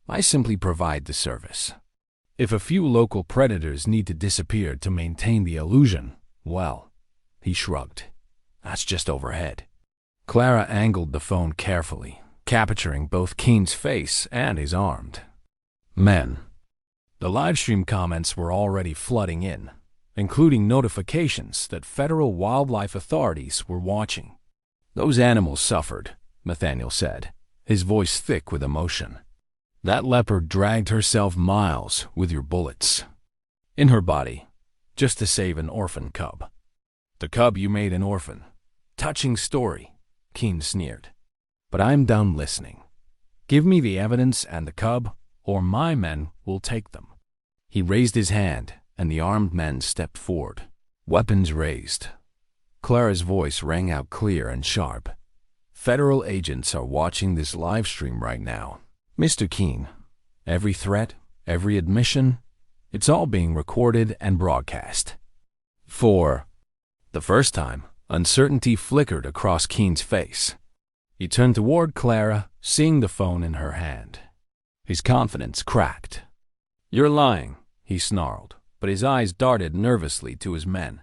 A: I simply provide the service. If a few local predators need to disappear to maintain the illusion, well," he shrugged, "that's just overhead." Clara angled the phone carefully, capturing both Keene's face and his armed men. The livestream comments were already flooding in, including notifications that federal wildlife authorities were watching. "Those animals suffered," Nathaniel said, his voice thick with emotion. "That leopard dragged herself miles with your bullets in her body just to save an orphan cub. The cub you made an orphan. Touching story," Keene sneered. "But I'm done listening. Give me the evidence and the cub, or my men will take them." He raised his hand, and the armed men stepped forward, weapons raised. Clara's voice rang out clear and sharp. "Federal agents are watching this live stream right now. Mr. Keene, every threat, every admission, it's all being recorded and broadcast." For the first time, uncertainty flickered across Keene's face. He turned toward Clara, seeing the phone in her hand. His confidence cracked. "You're lying," he snarled, but his eyes darted nervously to his men.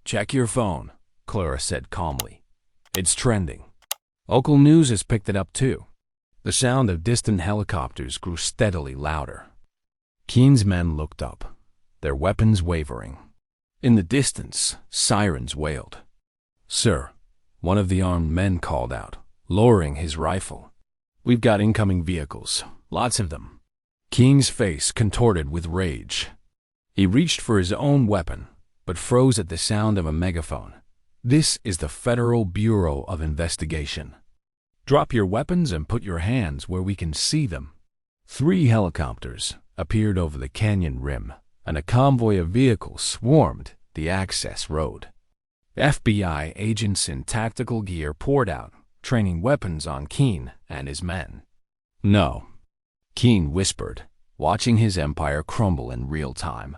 A: "Check your phone," Clara said calmly. "It's trending. Local news has picked it up too." The sound of distant helicopters grew steadily louder. Keene's men looked up, their weapons wavering. In the distance, sirens wailed. "Sir," one of the armed men called out, lowering his rifle. We've got incoming vehicles, lots of them. Keen's face contorted with rage. He reached for his own weapon, but froze at the sound of a megaphone. This is the Federal Bureau of Investigation. Drop your weapons and put your hands where we can see them. 3 helicopters appeared over the canyon rim, and a convoy of vehicles swarmed the access road. FBI agents in tactical gear poured out, training weapons on Keen and his men. No, Keen whispered, watching his empire crumble in real time.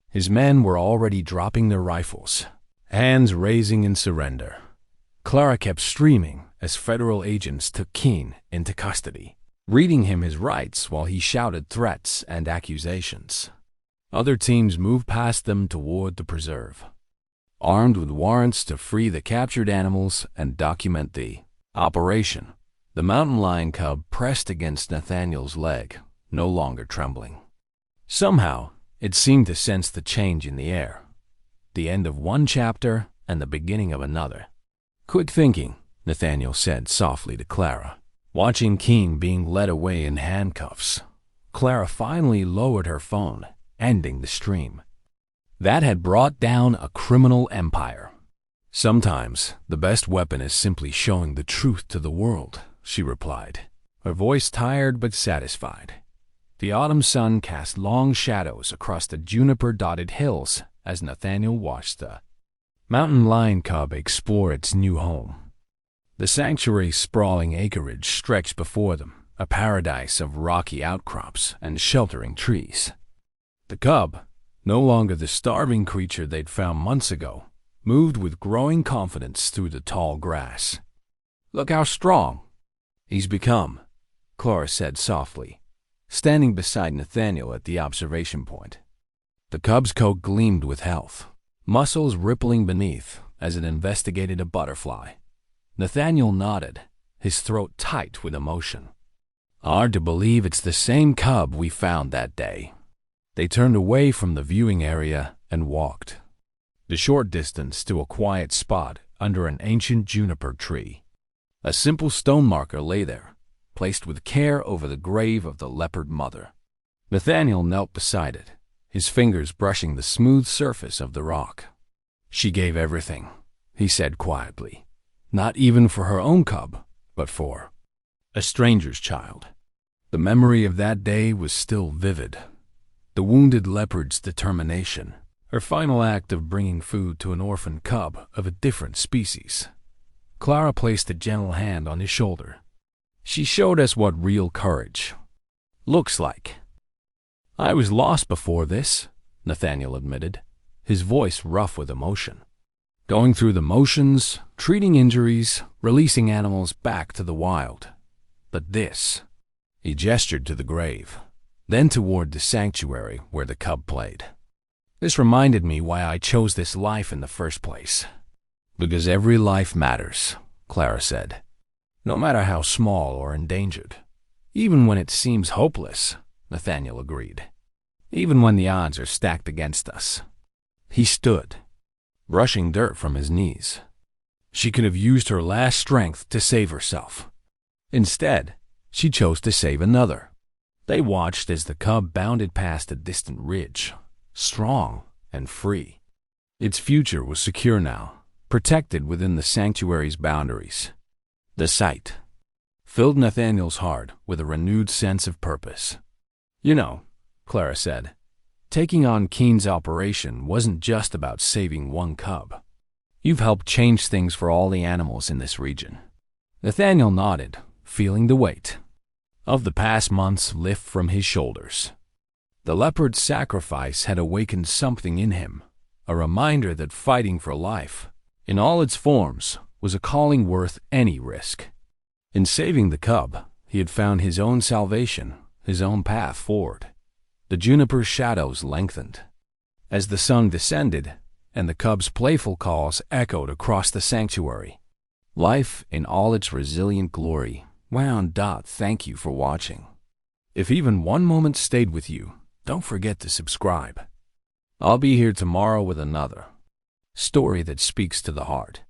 A: His men were already dropping their rifles, hands raising in surrender. Clara kept screaming as federal agents took Keen into custody, reading him his rights while he shouted threats and accusations. Other teams moved past them toward the preserve, armed with warrants to free the captured animals and document the operation. The mountain lion cub pressed against Nathaniel's leg, no longer trembling. Somehow, it seemed to sense the change in the air, the end of one chapter and the beginning of another. Quick thinking, Nathaniel said softly to Clara. Watching Keen being led away in handcuffs, Clara finally lowered her phone, ending the stream. That had brought down a criminal empire. Sometimes the best weapon is simply showing the truth to the world, she replied, her voice tired but satisfied. The autumn sun cast long shadows across the juniper-dotted hills as Nathaniel watched the mountain lion cub explore its new home. The sanctuary's sprawling acreage stretched before them, a paradise of rocky outcrops and sheltering trees. The cub, no longer the starving creature they'd found months ago, moved with growing confidence through the tall grass. "Look how strong he's become," Clara said softly, standing beside Nathaniel at the observation point. The cub's coat gleamed with health, muscles rippling beneath as it investigated a butterfly. Nathaniel nodded, his throat tight with emotion. "Hard to believe it's the same cub we found that day." They turned away from the viewing area and walked the short distance to a quiet spot under an ancient juniper tree. A simple stone marker lay there, placed with care over the grave of the leopard mother. Nathaniel knelt beside it, his fingers brushing the smooth surface of the rock. "She gave everything," he said quietly, "not even for her own cub, but for a stranger's child." The memory of that day was still vivid. The wounded leopard's determination, her final act of bringing food to an orphan cub of a different species. Clara placed a gentle hand on his shoulder. "She showed us what real courage looks like." "I was lost before this," Nathaniel admitted, his voice rough with emotion. "Going through the motions, treating injuries, releasing animals back to the wild. But this," he gestured to the grave, then toward the sanctuary where the cub played. "This reminded me why I chose this life in the first place." "Because every life matters," Clara said. "No matter how small or endangered. Even when it seems hopeless," Nathaniel agreed. "Even when the odds are stacked against us." He stood, brushing dirt from his knees. She could have used her last strength to save herself. Instead, she chose to save another. They watched as the cub bounded past a distant ridge, strong and free. Its future was secure now, protected within the sanctuary's boundaries. The sight filled Nathaniel's heart with a renewed sense of purpose. "You know," Clara said, "taking on Keen's operation wasn't just about saving one cub. You've helped change things for all the animals in this region." Nathaniel nodded, feeling the weight of the past months lift from his shoulders. The leopard's sacrifice had awakened something in him, a reminder that fighting for life, in all its forms, was a calling worth any risk. In saving the cub, he had found his own salvation, his own path forward. The juniper shadows lengthened as the sun descended, and the cub's playful calls echoed across the sanctuary. Life in all its resilient glory wound. Thank you for watching. If even one moment stayed with you, don't forget to subscribe. I'll be here tomorrow with another story that speaks to the heart.